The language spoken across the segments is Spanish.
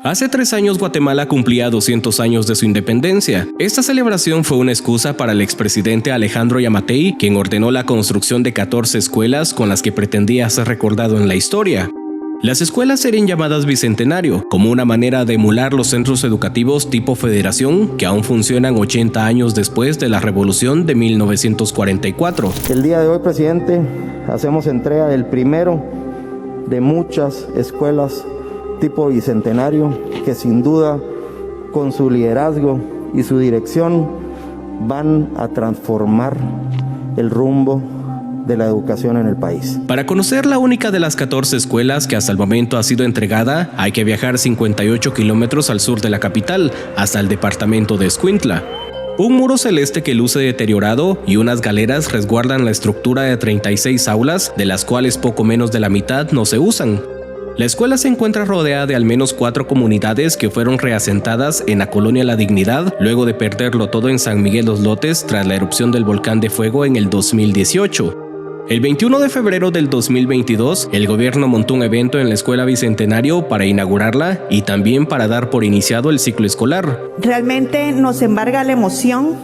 Hace 3 años Guatemala cumplía 200 años de su independencia. Esta celebración fue una excusa para el expresidente Alejandro Yamatei, quien ordenó la construcción de 14 escuelas con las que pretendía ser recordado en la historia. Las escuelas serían llamadas Bicentenario, como una manera de emular los centros educativos tipo federación que aún funcionan 80 años después de la revolución de 1944. El día de hoy, presidente, hacemos entrega del primero de muchas escuelas tipo Bicentenario que sin duda con su liderazgo y su dirección van a transformar el rumbo de la educación en el país. Para conocer la única de las 14 escuelas que hasta el momento ha sido entregada, hay que viajar 58 kilómetros al sur de la capital, hasta el departamento de Escuintla. Un muro celeste que luce deteriorado y unas galeras resguardan la estructura de 36 aulas, de las cuales poco menos de la mitad no se usan. La escuela se encuentra rodeada de al menos 4 comunidades que fueron reasentadas en la colonia La Dignidad luego de perderlo todo en San Miguel Los Lotes tras la erupción del volcán de fuego en el 2018. El 21 de febrero del 2022, el gobierno montó un evento en la Escuela Bicentenario para inaugurarla y también para dar por iniciado el ciclo escolar. Realmente nos embarga la emoción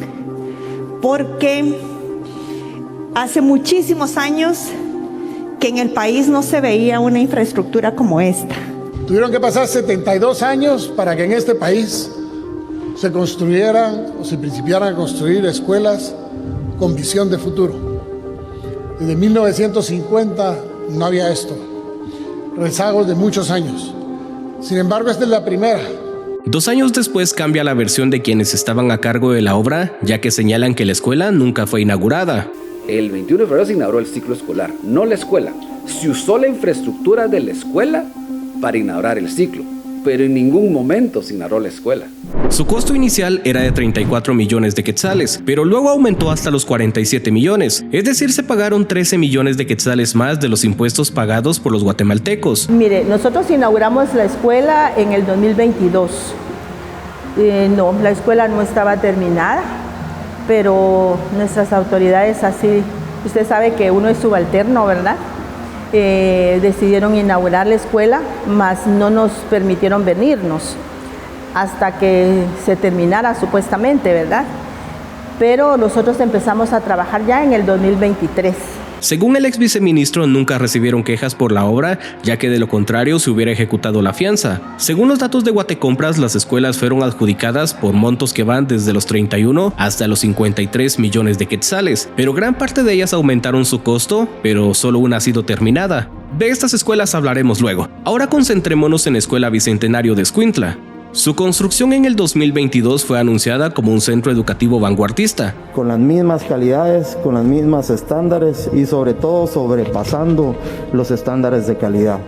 porque hace muchísimos años que en el país no se veía una infraestructura como esta. Tuvieron que pasar 72 años para que en este país se construyeran o se principiaran a construir escuelas con visión de futuro. Desde 1950 no había esto, rezagos de muchos años. Sin embargo, esta es la primera. 2 años después cambia la versión de quienes estaban a cargo de la obra, ya que señalan que la escuela nunca fue inaugurada. El 21 de febrero se inauguró el ciclo escolar, no la escuela. Se usó la infraestructura de la escuela para inaugurar el ciclo, pero en ningún momento se inauguró la escuela. Su costo inicial era de 34 millones de quetzales, pero luego aumentó hasta los 47 millones, es decir, se pagaron 13 millones de quetzales más de los impuestos pagados por los guatemaltecos. Mire, nosotros inauguramos la escuela en el 2022. No, la escuela no estaba terminada, pero nuestras autoridades así, usted sabe que uno es subalterno, ¿verdad? Decidieron inaugurar la escuela, mas no nos permitieron venirnos hasta que se terminara supuestamente, ¿verdad? Pero nosotros empezamos a trabajar ya en el 2023. Según el ex viceministro, nunca recibieron quejas por la obra, ya que de lo contrario se hubiera ejecutado la fianza. Según los datos de Guatecompras, las escuelas fueron adjudicadas por montos que van desde los 31 hasta los 53 millones de quetzales, pero gran parte de ellas aumentaron su costo, pero solo una ha sido terminada. De estas escuelas hablaremos luego. Ahora concentrémonos en la Escuela Bicentenario de Escuintla. Su construcción en el 2022 fue anunciada como un centro educativo vanguardista. Con las mismas calidades, con los mismos estándares y sobre todo sobrepasando los estándares de calidad.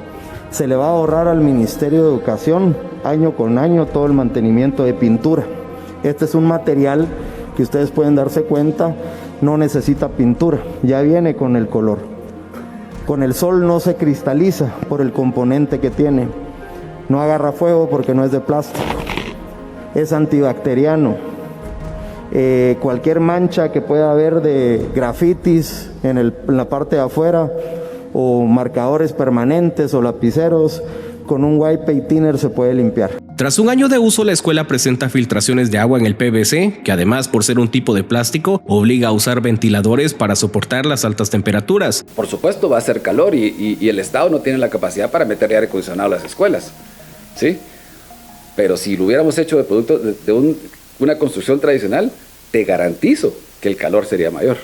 Se le va a ahorrar al Ministerio de Educación año con año todo el mantenimiento de pintura. Este es un material que ustedes pueden darse cuenta, no necesita pintura, ya viene con el color. Con el sol no se cristaliza por el componente que tiene. No agarra fuego porque no es de plástico, es antibacteriano. Cualquier mancha que pueda haber de grafitis en la parte de afuera o marcadores permanentes o lapiceros, con un white paintiner se puede limpiar. Tras un año de uso, la escuela presenta filtraciones de agua en el PVC, que además por ser un tipo de plástico, obliga a usar ventiladores para soportar las altas temperaturas. Por supuesto va a hacer calor y el Estado no tiene la capacidad para meter aire acondicionado a las escuelas. ¿Sí? Pero si lo hubiéramos hecho de producto de una construcción tradicional, te garantizo que el calor sería mayor.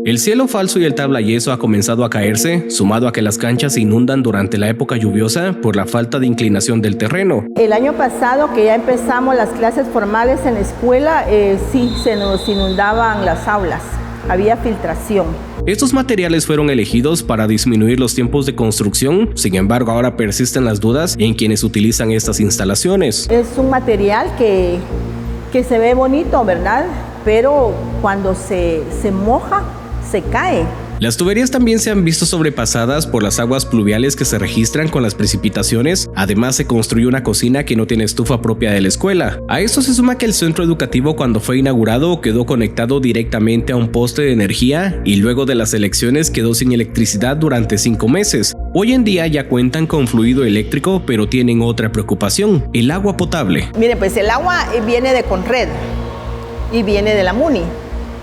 El cielo falso y el tablayeso ha comenzado a caerse, sumado a que las canchas se inundan durante la época lluviosa por la falta de inclinación del terreno. El año pasado, que ya empezamos las clases formales en la escuela, sí se nos inundaban las aulas, había filtración. Estos materiales fueron elegidos para disminuir los tiempos de construcción, sin embargo ahora persisten las dudas en quienes utilizan estas instalaciones. Es un material que se ve bonito, ¿verdad? Pero cuando se moja, se cae. Las tuberías también se han visto sobrepasadas por las aguas pluviales que se registran con las precipitaciones. Además, se construyó una cocina que no tiene estufa propia de la escuela. A esto se suma que el centro educativo, cuando fue inaugurado, quedó conectado directamente a un poste de energía y luego de las elecciones quedó sin electricidad durante 5 meses. Hoy en día ya cuentan con fluido eléctrico, pero tienen otra preocupación: el agua potable. Mire, pues el agua viene de Conred y viene de la MUNI,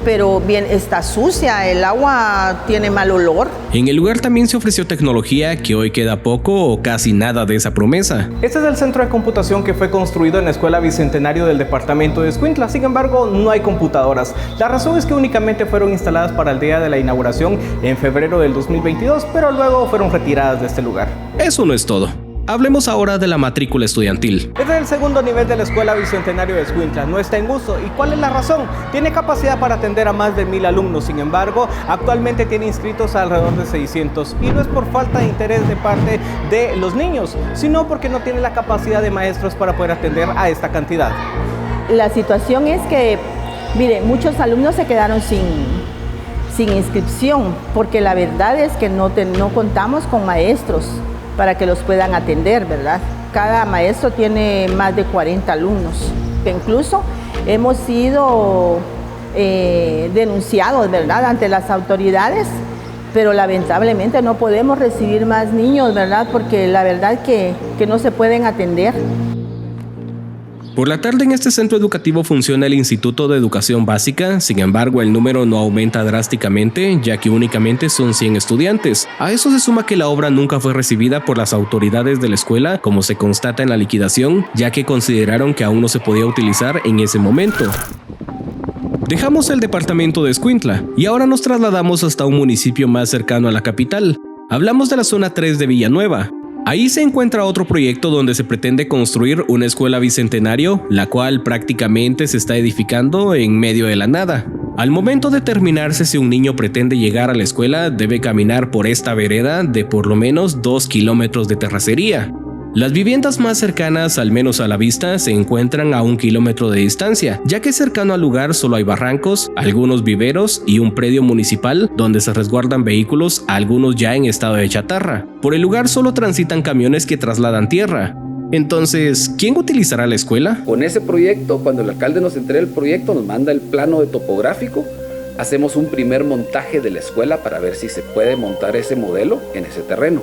pero bien está sucia, el agua tiene mal olor. En el lugar también se ofreció tecnología que hoy queda poco o casi nada de esa promesa. Este es el centro de computación que fue construido en la Escuela Bicentenario del departamento de Escuintla. Sin embargo, no hay computadoras. La razón es que únicamente fueron instaladas para el día de la inauguración en febrero del 2022, pero luego fueron retiradas de este lugar. Eso no es todo. Hablemos ahora de la matrícula estudiantil. Este es el segundo nivel de la Escuela Bicentenario de Escuintla. No está en uso. ¿Y cuál es la razón? Tiene capacidad para atender a más de 1000 alumnos. Sin embargo, actualmente tiene inscritos alrededor de 600. Y no es por falta de interés de parte de los niños, sino porque no tiene la capacidad de maestros para poder atender a esta cantidad. La situación es que, mire, muchos alumnos se quedaron sin inscripción, porque la verdad es que no contamos con maestros para que los puedan atender, ¿verdad? Cada maestro tiene más de 40 alumnos. Incluso hemos sido denunciados, ¿verdad?, ante las autoridades, pero lamentablemente no podemos recibir más niños, ¿verdad?, porque la verdad que no se pueden atender. Por la tarde en este centro educativo funciona el Instituto de Educación Básica. Sin embargo, el número no aumenta drásticamente, ya que únicamente son 100 estudiantes. A eso se suma que la obra nunca fue recibida por las autoridades de la escuela, como se constata en la liquidación, ya que consideraron que aún no se podía utilizar en ese momento. Dejamos el departamento de Escuintla y ahora nos trasladamos hasta un municipio más cercano a la capital. Hablamos de la zona 3 de Villanueva. Ahí se encuentra otro proyecto donde se pretende construir una escuela bicentenario, la cual prácticamente se está edificando en medio de la nada. Al momento de terminarse, si un niño pretende llegar a la escuela, debe caminar por esta vereda de por lo menos 2 kilómetros de terracería. Las viviendas más cercanas, al menos a la vista, se encuentran a 1 kilómetro de distancia, ya que cercano al lugar solo hay barrancos, algunos viveros y un predio municipal donde se resguardan vehículos, algunos ya en estado de chatarra. Por el lugar solo transitan camiones que trasladan tierra. Entonces, ¿quién utilizará la escuela? Con ese proyecto, cuando el alcalde nos entrega el proyecto, nos manda el plano de topográfico, hacemos un primer montaje de la escuela para ver si se puede montar ese modelo en ese terreno.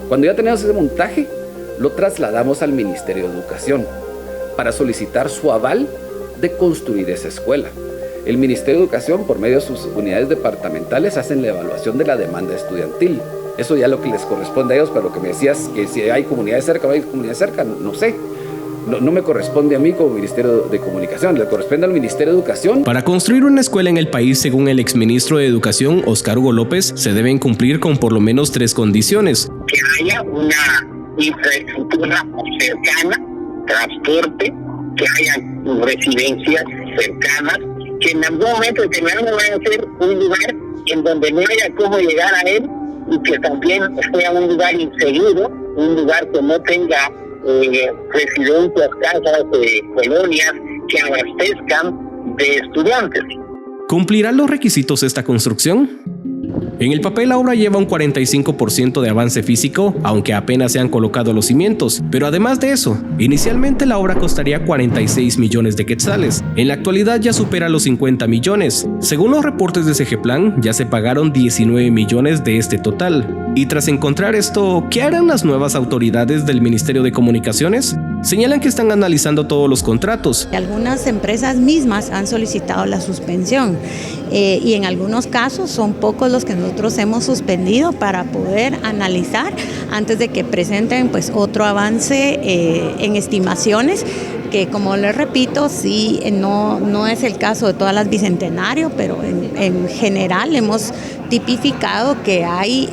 Cuando ya tenemos ese montaje, lo trasladamos al Ministerio de Educación para solicitar su aval de construir esa escuela. El Ministerio de Educación, por medio de sus unidades departamentales, hacen la evaluación de la demanda estudiantil. Eso ya lo que les corresponde a ellos, pero lo que me decías, que si hay comunidades cerca o no hay comunidades cerca, no sé. No me corresponde a mí como Ministerio de Comunicación, le corresponde al Ministerio de Educación. Para construir una escuela en el país, según el exministro de Educación, Óscar Hugo López, se deben cumplir con por lo menos 3 condiciones. Que haya una infraestructura cercana, transporte, que haya residencias cercanas, que en algún momento determinado vaya a ser un lugar en donde no haya cómo llegar a él y que también sea un lugar inseguro, un lugar que no tenga residencias, casas, colonias que abastezcan de estudiantes. ¿Cumplirá los requisitos esta construcción? En el papel la obra lleva un 45% de avance físico, aunque apenas se han colocado los cimientos. Pero además de eso, inicialmente la obra costaría 46 millones de quetzales. En la actualidad ya supera los 50 millones. Según los reportes de Segeplan, ya se pagaron 19 millones de este total. Y tras encontrar esto, ¿qué harán las nuevas autoridades del Ministerio de Comunicaciones? Señalan que están analizando todos los contratos. Algunas empresas mismas han solicitado la suspensión y en algunos casos son pocos los que nosotros hemos suspendido para poder analizar antes de que presenten pues otro avance en estimaciones, que como les repito, sí, no es el caso de todas las bicentenario, pero en general hemos tipificado que hay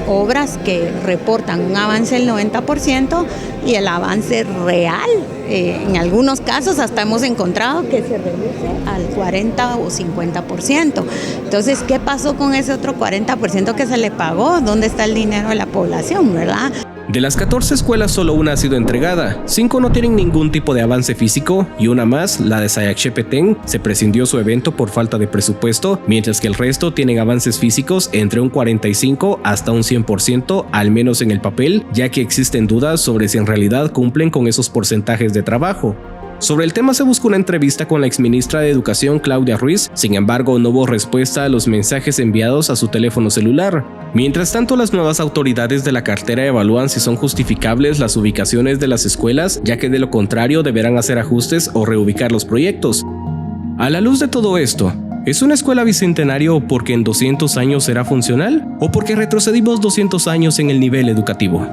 obras que reportan un avance del 90% y el avance real, en algunos casos hasta hemos encontrado que se reduce al 40 o 50%. Entonces, ¿qué pasó con ese otro 40% que se le pagó? ¿Dónde está el dinero de la población, verdad? De las 14 escuelas, solo una ha sido entregada. 5 no tienen ningún tipo de avance físico y una más, la de Sayaxchepetén, se prescindió su evento por falta de presupuesto, mientras que el resto tienen avances físicos entre un 45 hasta un 100%, al menos en el papel, ya que existen dudas sobre si en realidad cumplen con esos porcentajes de trabajo. Sobre el tema se buscó una entrevista con la exministra de Educación Claudia Ruiz, sin embargo no hubo respuesta a los mensajes enviados a su teléfono celular. Mientras tanto, las nuevas autoridades de la cartera evalúan si son justificables las ubicaciones de las escuelas, ya que de lo contrario deberán hacer ajustes o reubicar los proyectos. A la luz de todo esto, ¿es una escuela bicentenario porque en 200 años será funcional o porque retrocedimos 200 años en el nivel educativo?